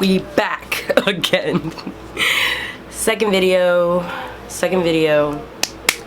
We back again. Second video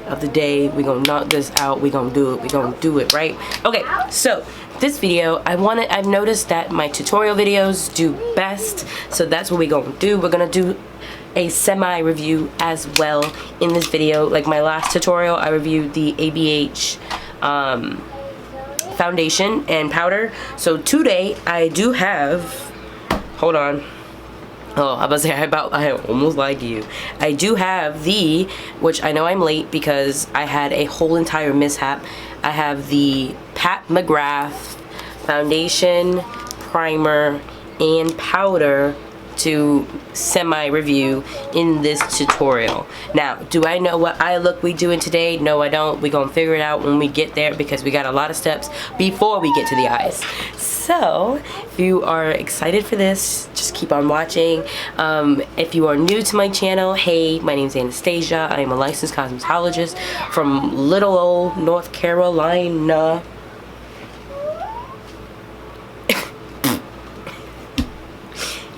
of the day. We gonna knock this out. We gonna do it. We gonna do it, right? Okay, so this video, I've noticed that my tutorial videos do best, so that's what we gonna do. We're gonna do a semi-review as well in this video. Like my last tutorial, I reviewed the ABH foundation and powder. So today I do have, hold on. Oh, I was about to say I almost like you. I do have the, which I know I'm late because I had a whole entire mishap. I have the Pat McGrath foundation, primer, and powder to semi-review in this tutorial. Now, do I know what eye look we doing today? No, I don't. We're gonna figure it out when we get there because we got a lot of steps before we get to the eyes. So, if you are excited for this, just keep on watching. If you are new to my channel, hey, my name is Anastasia. I am a licensed cosmetologist from little old North Carolina.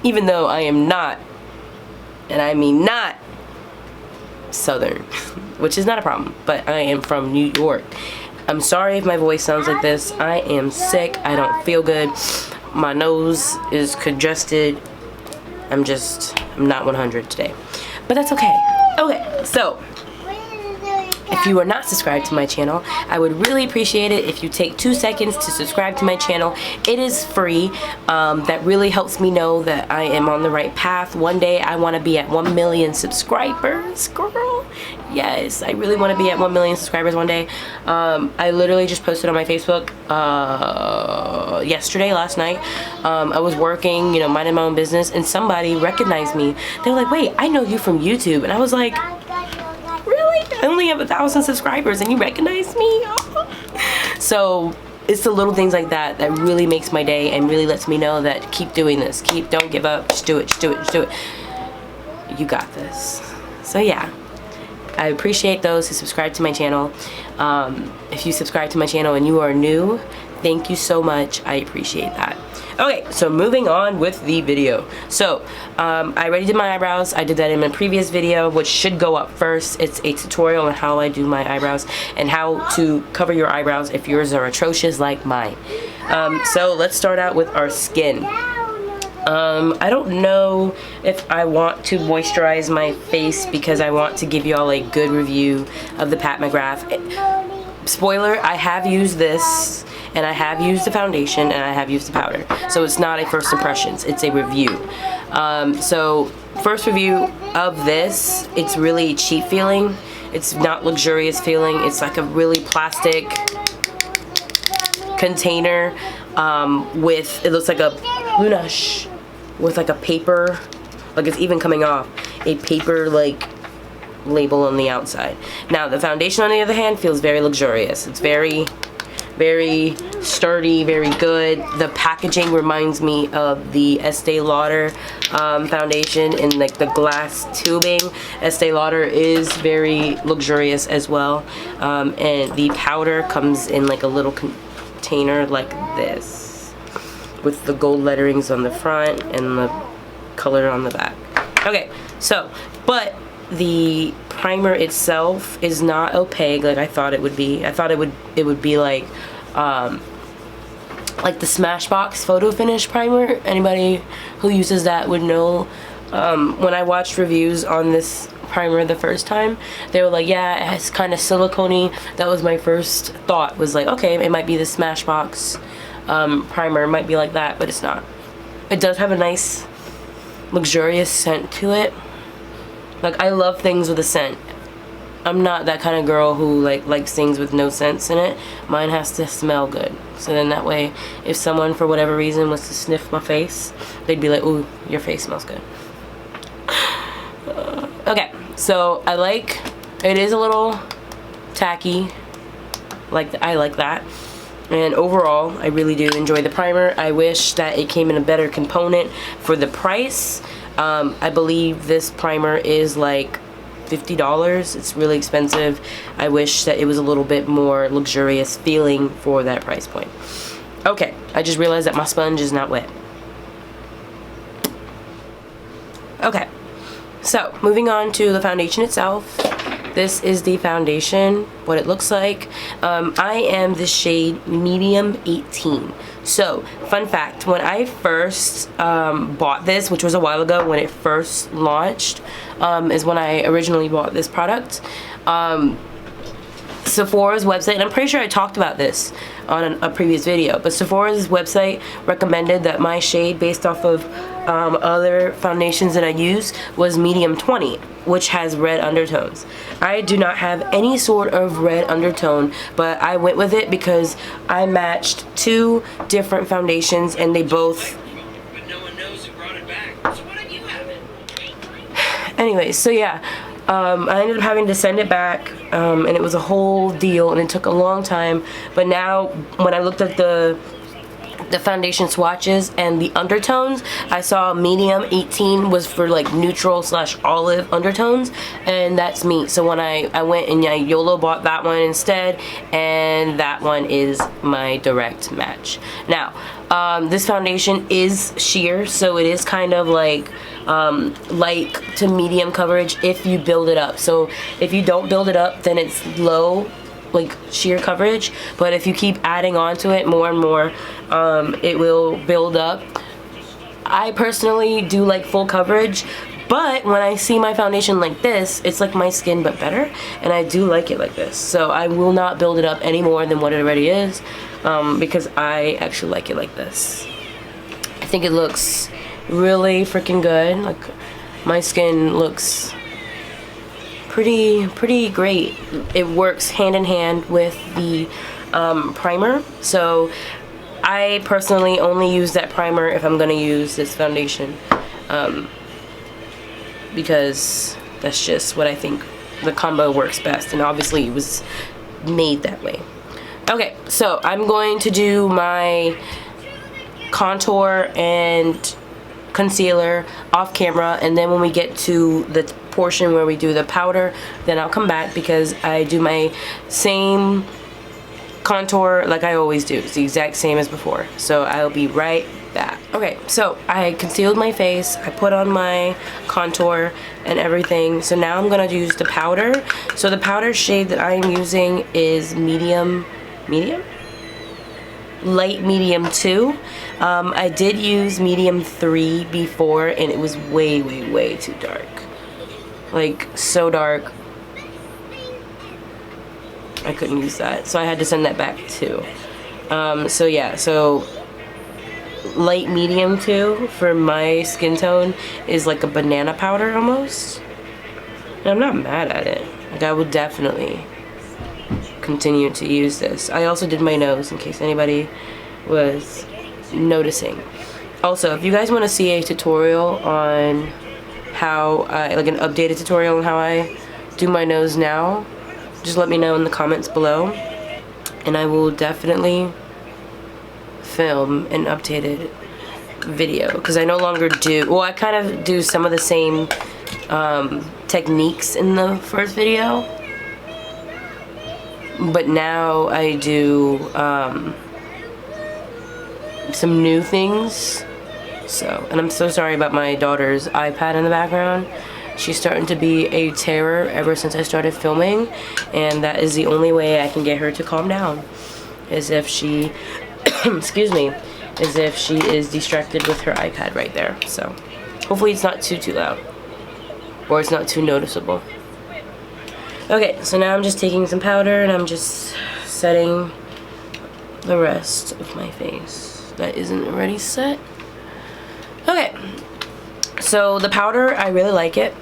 Even though I am not, and I mean not, Southern, which is not a problem, but I am from New York. I'm sorry if my voice sounds like this. I am sick. I don't feel good. My nose is congested. I'm not 100 today. But that's okay. Okay, so if you are not subscribed to my channel, I would really appreciate it if you take 2 seconds to subscribe to my channel. It is free. That really helps me know that I am on the right path. One day I want to be at 1 million subscribers, girl. Yes, I really want to be at 1 million subscribers one day. I literally just posted on my Facebook last night. I was working, you know, minding my own business, and somebody recognized me. They were like, wait, I know you from YouTube. And I was like, I only have 1,000 subscribers and you recognize me? So it's the little things like that that really makes my day and really lets me know that keep doing this. Don't give up. Just do it. Just do it. Just do it. You got this. So yeah, I appreciate those who subscribe to my channel. If you subscribe to my channel and you are new, thank you so much. I appreciate that. Okay, so moving on with the video. So, I already did my eyebrows. I did that in my previous video, which should go up first. It's a tutorial on how I do my eyebrows and how to cover your eyebrows if yours are atrocious like mine. So let's start out with our skin. I don't know if I want to moisturize my face because I want to give you all a good review of the Pat McGrath. Spoiler, I have used this, and I have used the foundation, and I have used the powder. So it's not a first impressions, it's a review. So first review of this, it's really cheap feeling. It's not luxurious feeling. It's like a really plastic container with, it looks like a Lunash with like a paper, like it's even coming off, a paper like label on the outside. Now the foundation on the other hand feels very luxurious. It's very sturdy, very good. The packaging reminds me of the Estee Lauder foundation in like the glass tubing. Estee Lauder is very luxurious as well. And the powder comes in like a little container like this with the gold letterings on the front and the color on the back. Okay, so, but the primer itself is not opaque like I thought it would be. I thought it would be like the Smashbox Photo Finish primer. Anybody who uses that would know. When I watched reviews on this primer the first time, they were like, yeah, it's kind of silicone-y. That was my first thought, was like, okay, it might be the Smashbox primer, it might be like that, but it's not. It does have a nice luxurious scent to it. Like, I love things with a scent. I'm not that kind of girl who likes things with no scents in it. Mine has to smell good. So then that way, if someone for whatever reason was to sniff my face, they'd be like, ooh, your face smells good. Okay, so it is a little tacky. I like that. And overall, I really do enjoy the primer. I wish that it came in a better component for the price. I believe this primer is like $50. It's really expensive. I wish that it was a little bit more luxurious feeling for that price point. Okay, I just realized that my sponge is not wet. So moving on to the foundation itself. This is the foundation, what it looks like. I am the shade medium 18. So, fun fact, when I first bought this, which was a while ago when it first launched, is when I originally bought this product. Sephora's website, and I'm pretty sure I talked about this on a previous video, but Sephora's website recommended that my shade, based off of other foundations that I use, was medium 20, which has red undertones. I do not have any sort of red undertone, but I went with it because I matched 2 different foundations and they both... Anyways, so yeah, I ended up having to send it back, and it was a whole deal, and it took a long time. But now, when I looked at the foundation swatches and the undertones, I saw medium 18 was for like neutral / olive undertones, and that's me. So when I went and I YOLO bought that one instead, and that one is my direct match. Now, this foundation is sheer, so it is kind of like light to medium coverage if you build it up. So if you don't build it up, then it's low, like sheer coverage, but if you keep adding on to it more and more, it will build up. I personally do like full coverage, but when I see my foundation like this, it's like my skin but better, and I do like it like this. So I will not build it up any more than what it already is, because I actually like it like this. I think it looks really freaking good. Like, my skin looks pretty great. It works hand in hand with the primer. So I personally only use that primer if I'm gonna use this foundation, because that's just what I think the combo works best, and obviously it was made that way. Okay, so I'm going to do my contour and concealer off camera, and then when we get to the portion where we do the powder, then I'll come back, because I do my same contour like I always do. It's the exact same as before, so I'll be right back. Okay, so I concealed my face, I put on my contour and everything, so now I'm gonna use the powder. So the powder shade that I'm using is light medium 2. I did use medium 3 before, and it was way too dark. Like, so dark. I couldn't use that, so I had to send that back too. So yeah, so light medium 2 for my skin tone is like a banana powder almost. And I'm not mad at it. Like, I would definitely continue to use this. I also did my nose in case anybody was noticing. Also, if you guys want to see a tutorial on how like an updated tutorial on how I do my nose now, just let me know in the comments below, and I will definitely film an updated video, because I no longer do, well, I kind of do some of the same techniques in the first video, but now I do some new things. So, and I'm so sorry about my daughter's iPad in the background. She's starting to be a terror ever since I started filming, and that is the only way I can get her to calm down, is if she excuse me, is if she is distracted with her iPad right there. So hopefully it's not too loud, or it's not too noticeable. Okay, so now I'm just taking some powder and I'm just setting the rest of my face that isn't already set. Okay, so the powder, I really like it.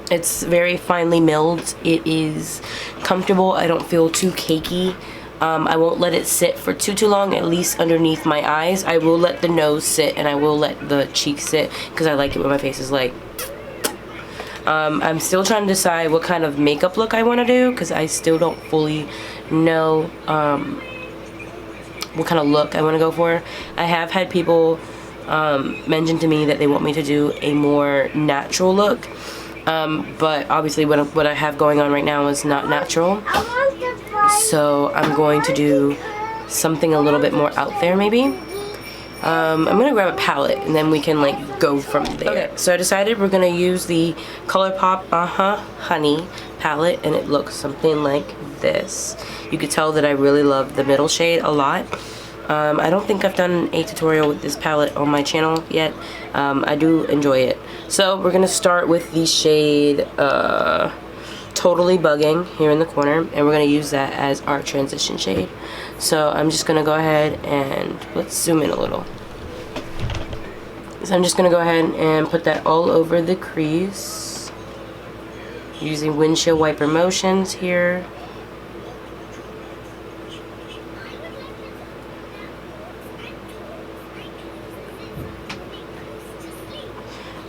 It's very finely milled. It is comfortable. I don't feel too cakey. I won't let it sit for too long, at least underneath my eyes. I will let the nose sit, and I will let the cheeks sit, because I like it when my face is like... I'm still trying to decide what kind of makeup look I want to do, because I still don't fully know what kind of look I want to go for. I have had people mention to me that they want me to do a more natural look, but obviously what I have going on right now is not natural, so I'm going to do something a little bit more out there maybe. I'm gonna grab a palette and then we can like go from there. Okay, so I decided we're gonna use the Colourpop Honey palette, and it looks something like this. You could tell that I really love the middle shade a lot. I don't think I've done a tutorial with this palette on my channel yet. I do enjoy it. So we're gonna start with the shade Totally Bugging here in the corner, and we're gonna use that as our transition shade. So I'm just gonna go ahead and let's zoom in a little. So I'm just gonna go ahead and put that all over the crease using windshield wiper motions here.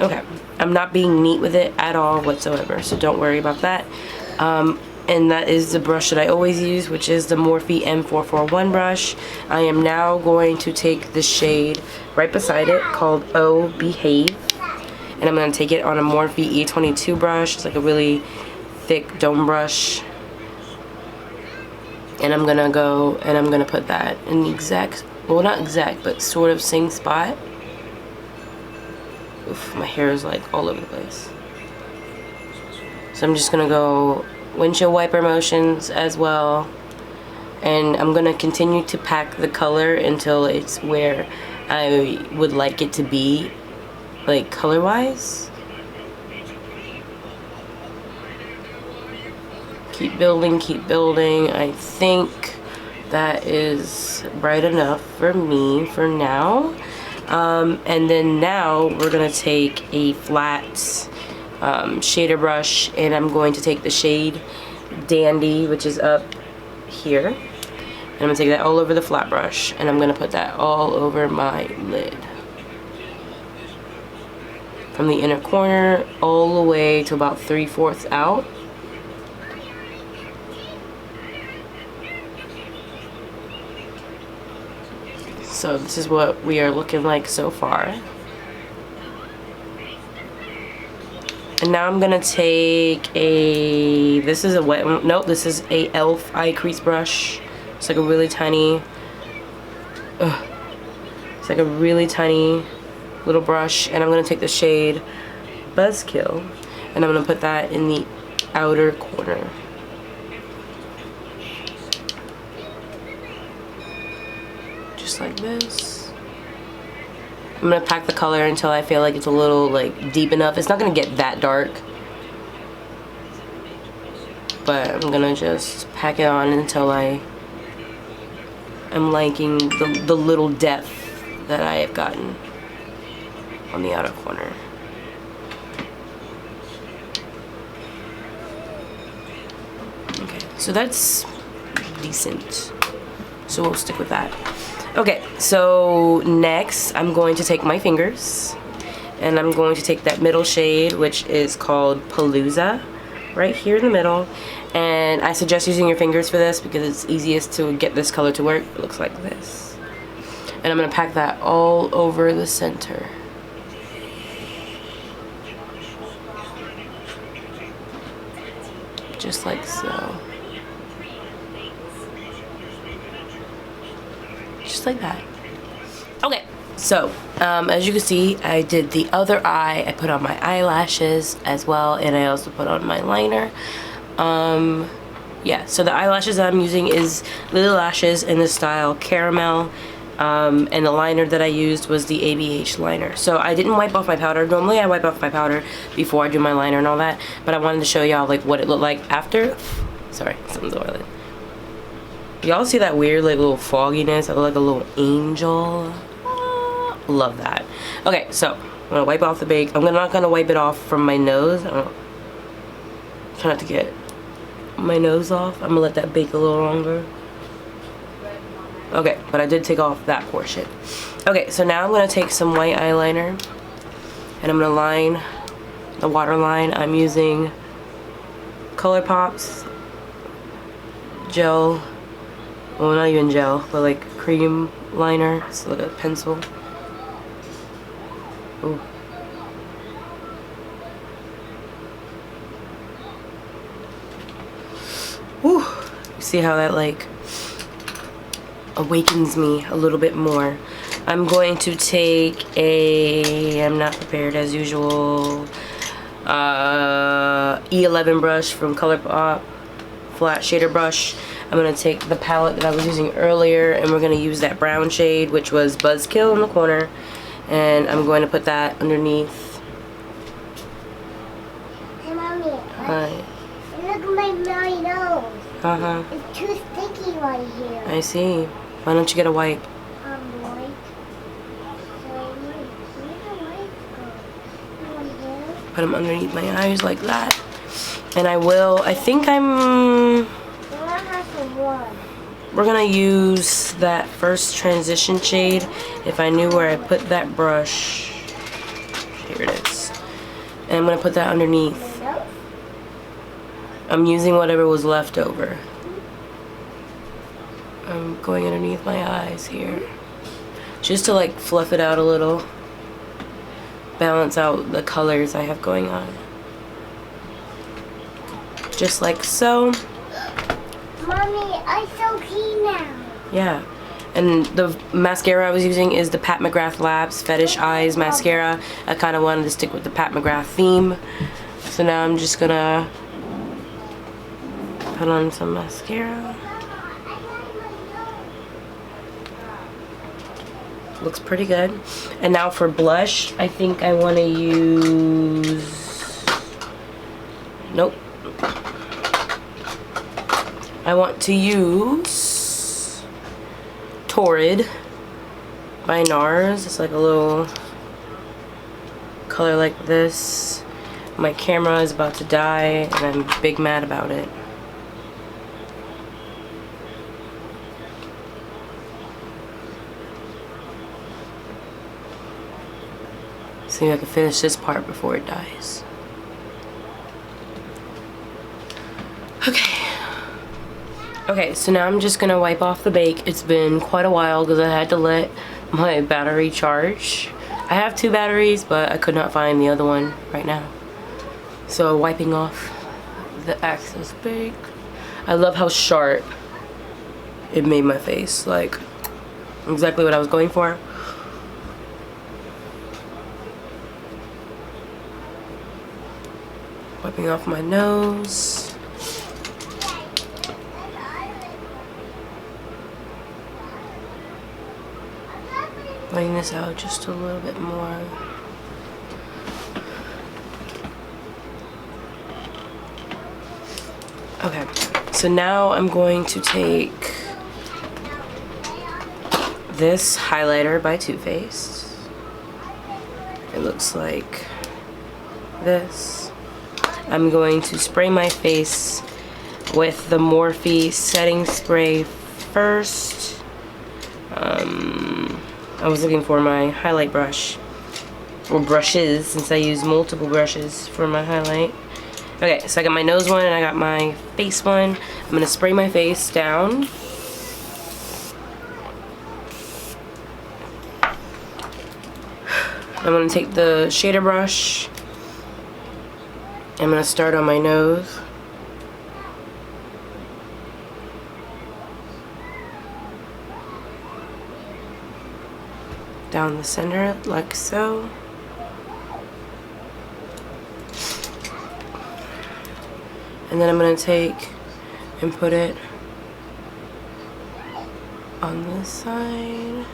Okay, I'm not being neat with it at all whatsoever, so don't worry about that. And that is the brush that I always use, which is the Morphe M441 brush. I am now going to take the shade right beside it called Oh Behave, and I'm going to take it on a Morphe E22 brush. It's like a really thick dome brush, and I'm going to go and I'm going to put that in the exact, well, not exact, but sort of same spot. Oof, my hair is like all over the place. So I'm just gonna go windshield wiper motions as well, and I'm gonna continue to pack the color until it's where I would like it to be, like color wise. Keep building, keep building. I think that is bright enough for me for now. And then now we're gonna take a flat shader brush, and I'm going to take the shade Dandy, which is up here, and I'm gonna take that all over the flat brush, and I'm gonna put that all over my lid from the inner corner all the way to about 3/4 out. So this is what we are looking like so far. And now I'm gonna take a, this is a wet, nope, this is a e.l.f. eye crease brush. It's like a really tiny, it's like a really tiny little brush, and I'm gonna take the shade Buzzkill, and I'm gonna put that in the outer corner. Just like this. I'm gonna pack the color until I feel like it's a little like deep enough. It's not gonna get that dark, but I'm gonna just pack it on until I'm liking the little depth that I have gotten on the outer corner. Okay, so that's decent. So we'll stick with that. Okay, so next I'm going to take my fingers, and I'm going to take that middle shade, which is called Palooza, right here in the middle. And I suggest using your fingers for this because it's easiest to get this color to work. It looks like this. And I'm going to pack that all over the center. Just like so. Just like that. Okay, so as you can see, I did the other eye. I put on my eyelashes as well, and I also put on my liner. Yeah, so the eyelashes that I'm using is Lily Lashes in the style Caramel, and the liner that I used was the ABH liner. So I didn't wipe off my powder. Normally I wipe off my powder before I do my liner and all that, but I wanted to show y'all like what it looked like after. Sorry, something's oily. Y'all see that weird like little fogginess? I look like a little angel. Love that. Okay, so I'm gonna wipe off the bake. I'm not gonna wipe it off from my nose. Try not to get my nose off. I'm gonna let that bake a little longer. Okay, but I did take off that portion. Okay, so now I'm gonna take some white eyeliner, and I'm gonna line the waterline. I'm using Colourpop's gel. Well, not even gel, but like cream liner. It's like a pencil. Ooh. Whew. See how that like awakens me a little bit more. I'm going to take I'm not prepared as usual, E11 brush from Colourpop, flat shader brush. I'm going to take the palette that I was using earlier, and we're going to use that brown shade, which was Buzzkill in the corner, and I'm going to put that underneath. Hey, Mommy. Hi. Look at my nose. Uh-huh. It's too sticky right here. I see. Why don't you get a wipe? White. Where's the white go? Put them underneath my eyes like that. And I think we're gonna use that first transition shade. If I knew where I put that brush, here it is. And I'm gonna put that underneath. I'm using whatever was left over. I'm going underneath my eyes here, just to like fluff it out a little, balance out the colors I have going on. Just like so. Mommy, I so clean now. Yeah. And the mascara I was using is the Pat McGrath Labs Fetish Eyes mascara. I kind of wanted to stick with the Pat McGrath theme. So now I'm just gonna put on some mascara. Looks pretty good. And now for blush, I think I want to use... Nope. I want to use Torrid by NARS. It's like a little color like this. My camera is about to die and I'm big mad about it. See if I can finish this part before it dies. Okay, so now I'm just gonna wipe off the bake. It's been quite a while because I had to let my battery charge. I have 2 batteries, but I could not find the other one right now. So wiping off the excess bake. I love how sharp it made my face, like exactly what I was going for. Wiping off my nose. Laying this out just a little bit more. Okay, so now I'm going to take this highlighter by Too Faced. It looks like this. I'm going to spray my face with the Morphe setting spray first. I was looking for my highlight brush, or brushes, since I use multiple brushes for my highlight. Okay, so I got my nose one and I got my face one. I'm gonna spray my face down. I'm gonna take the shader brush. I'm gonna start on my nose. Down the center, like so. And then I'm gonna take and put it on this side.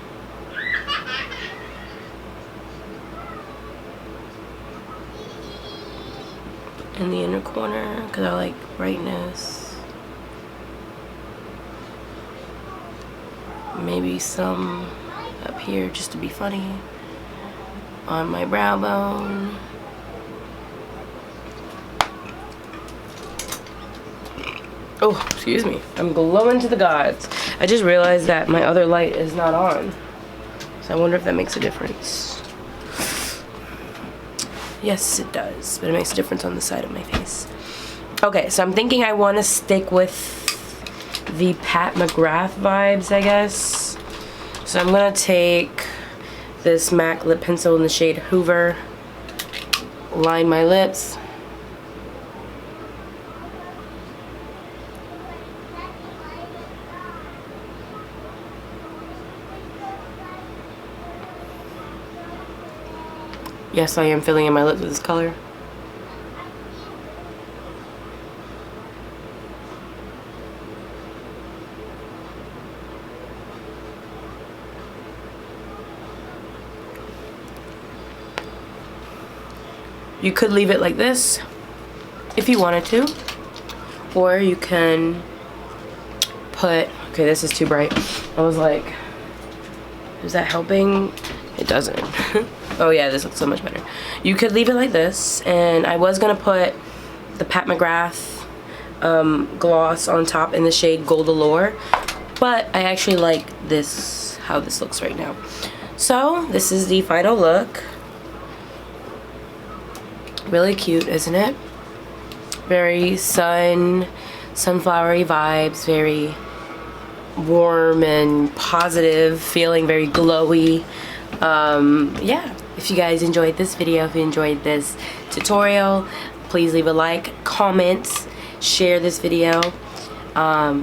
In the inner corner, because I like brightness. Maybe some up here just to be funny. On my brow bone. Oh, excuse me. I'm glowing to the gods. I just realized that my other light is not on. So I wonder if that makes a difference. Yes, it does. But it makes a difference on the side of my face. Okay, so I'm thinking I want to stick with the Pat McGrath vibes, I guess. So I'm going to take this MAC lip pencil in the shade Hoover. Line my lips. Yes, I am filling in my lips with this color. You could leave it like this if you wanted to, or you can put, okay, this is too bright. I was like, is that helping? It doesn't. Oh yeah, this looks so much better. You could leave it like this, and I was gonna put the Pat McGrath gloss on top in the shade Gold Allure, but I actually like this, how this looks right now. So this is the final look. Really cute, isn't it? Very sunflowery vibes, very warm and positive, feeling very glowy. Yeah, if you guys enjoyed this video, if you enjoyed this tutorial, please leave a like, comment, share this video,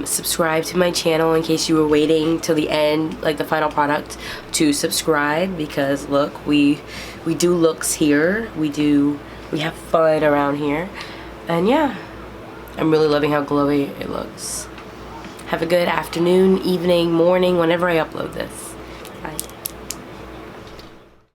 subscribe to my channel in case you were waiting till the end, like the final product, to subscribe, because look, we do looks here, we have fun around here. And yeah, I'm really loving how glowy it looks. Have a good afternoon, evening, morning, whenever I upload this. Bye.